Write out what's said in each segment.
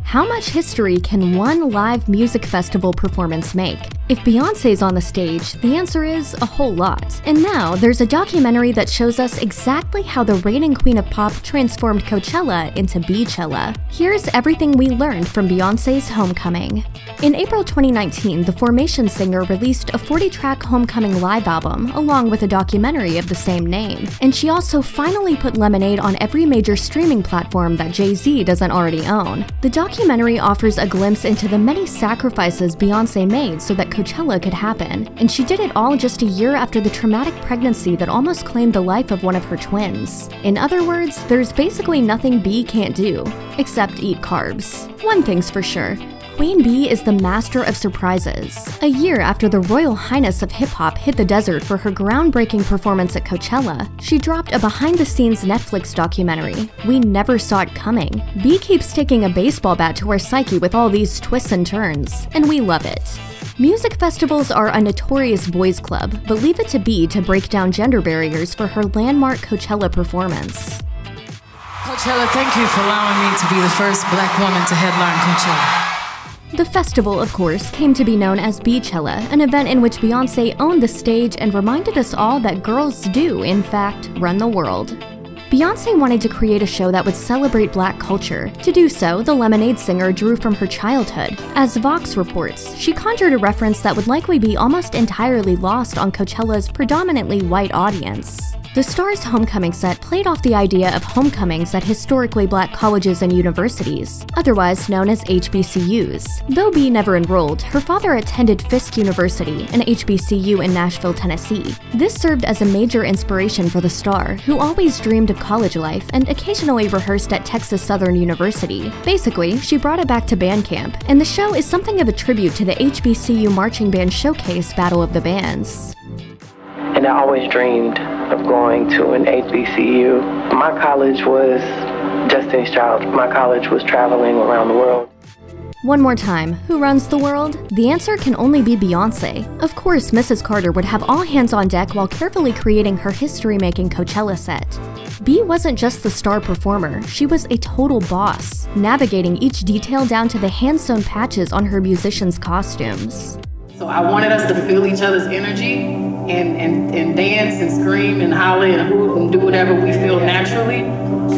How much history can one live music festival performance make? If Beyoncé's on the stage, the answer is a whole lot. And now, there's a documentary that shows us exactly how the reigning queen of pop transformed Coachella into Beychella. Here's everything we learned from Beyoncé's homecoming. In April 2019, the Formation singer released a 40-track homecoming live album, along with a documentary of the same name. And she also finally put Lemonade on every major streaming platform that Jay-Z doesn't already own. The documentary offers a glimpse into the many sacrifices Beyoncé made so that Coachella could happen, and she did it all just a year after the traumatic pregnancy that almost claimed the life of one of her twins. In other words, there's basically nothing Bey can't do, except eat carbs. One thing's for sure. Queen Bey is the master of surprises. A year after the Royal Highness of hip-hop hit the desert for her groundbreaking performance at Coachella, she dropped a behind-the-scenes Netflix documentary, We Never Saw It Coming. Bey keeps taking a baseball bat to her psyche with all these twists and turns, and we love it. Music festivals are a notorious boys' club, but leave it to Bey to break down gender barriers for her landmark Coachella performance. Coachella, thank you for allowing me to be the first Black woman to headline Coachella. The festival, of course, came to be known as Beychella, an event in which Beyoncé owned the stage and reminded us all that girls do, in fact, run the world. Beyoncé wanted to create a show that would celebrate Black culture. To do so, the Lemonade singer drew from her childhood. As Vox reports, she conjured a reference that would likely be almost entirely lost on Coachella's predominantly white audience. The star's homecoming set played off the idea of homecomings at historically Black colleges and universities, otherwise known as HBCUs. Though Bey never enrolled, her father attended Fisk University, an HBCU in Nashville, Tennessee. This served as a major inspiration for the star, who always dreamed of college life and occasionally rehearsed at Texas Southern University. Basically, she brought it back to band camp, and the show is something of a tribute to the HBCU Marching Band Showcase Battle of the Bands. And I always dreamed of going to an HBCU. My college was Destiny's Child. My college was traveling around the world. One more time, who runs the world? The answer can only be Beyoncé. Of course, Mrs. Carter would have all hands on deck while carefully creating her history-making Coachella set. Bey wasn't just the star performer, she was a total boss, navigating each detail down to the hand-sewn patches on her musicians' costumes. So I wanted us to feel each other's energy and dance and scream and holler and hoot and do whatever we feel naturally,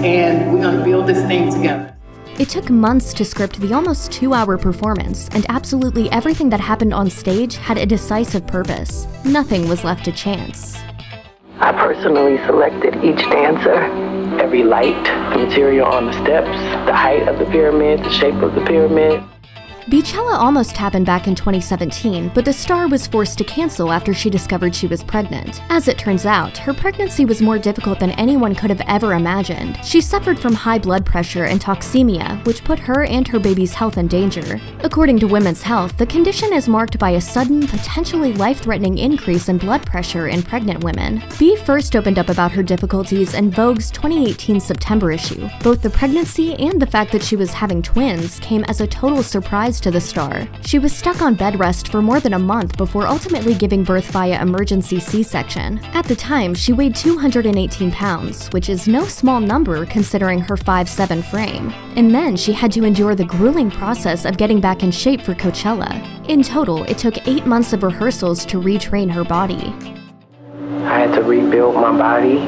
and we're gonna build this thing together. It took months to script the almost 2-hour performance, and absolutely everything that happened on stage had a decisive purpose. Nothing was left to chance. I personally selected each dancer. Every light, the material on the steps, the height of the pyramid, the shape of the pyramid. Beychella almost happened back in 2017, but the star was forced to cancel after she discovered she was pregnant. As it turns out, her pregnancy was more difficult than anyone could have ever imagined. She suffered from high blood pressure and toxemia, which put her and her baby's health in danger. According to Women's Health, the condition is marked by a sudden, potentially life-threatening increase in blood pressure in pregnant women. Bey first opened up about her difficulties in Vogue's 2018 September issue. Both the pregnancy and the fact that she was having twins came as a total surprise to the star. She was stuck on bed rest for more than a month before ultimately giving birth via emergency C-section. At the time, she weighed 218 pounds, which is no small number considering her 5'7" frame. And then she had to endure the grueling process of getting back in shape for Coachella. In total, it took 8 months of rehearsals to retrain her body. I had to rebuild my body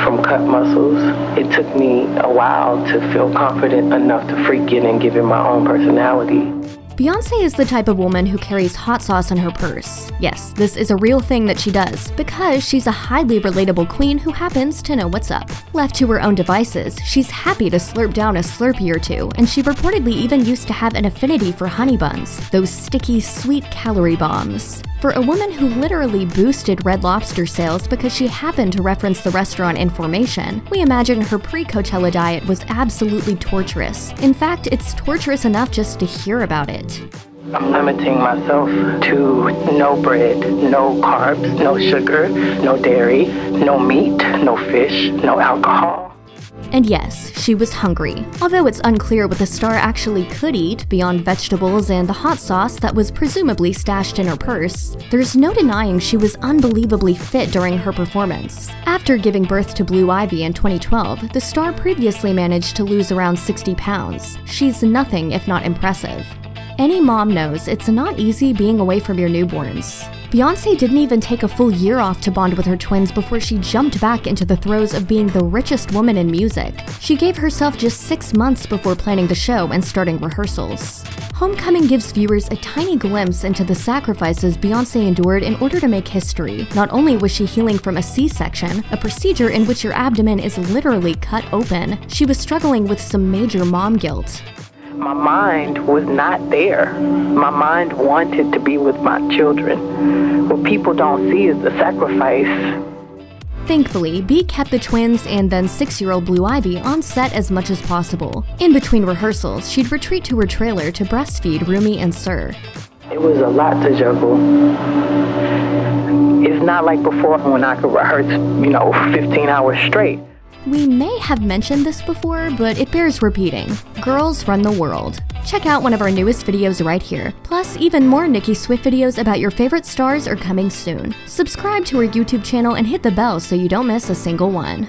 from cut muscles. It took me a while to feel confident enough to freak in and give it my own personality. Beyoncé is the type of woman who carries hot sauce in her purse. Yes, this is a real thing that she does, because she's a highly relatable queen who happens to know what's up. Left to her own devices, she's happy to slurp down a Slurpee or two, and she reportedly even used to have an affinity for honey buns, those sticky, sweet calorie bombs. For a woman who literally boosted Red Lobster sales because she happened to reference the restaurant in Formation, we imagine her pre-Coachella diet was absolutely torturous. In fact, it's torturous enough just to hear about it. I'm limiting myself to no bread, no carbs, no sugar, no dairy, no meat, no fish, no alcohol. And yes, she was hungry. Although it's unclear what the star actually could eat beyond vegetables and the hot sauce that was presumably stashed in her purse, there's no denying she was unbelievably fit during her performance. After giving birth to Blue Ivy in 2012, the star previously managed to lose around 60 pounds. She's nothing if not impressive. Any mom knows it's not easy being away from your newborns. Beyoncé didn't even take a full year off to bond with her twins before she jumped back into the throes of being the richest woman in music. She gave herself just 6 months before planning the show and starting rehearsals. Homecoming gives viewers a tiny glimpse into the sacrifices Beyoncé endured in order to make history. Not only was she healing from a C-section, a procedure in which your abdomen is literally cut open, she was struggling with some major mom guilt. My mind was not there. My mind wanted to be with my children. What people don't see is the sacrifice. Thankfully, Bey kept the twins and then 6-year-old Blue Ivy on set as much as possible. In between rehearsals, she'd retreat to her trailer to breastfeed Rumi and Sir. It was a lot to juggle. It's not like before when I could rehearse, 15 hours straight. We may have mentioned this before, but it bears repeating. Girls run the world. Check out one of our newest videos right here. Plus, even more Nicki Swift videos about your favorite stars are coming soon. Subscribe to her YouTube channel and hit the bell so you don't miss a single one.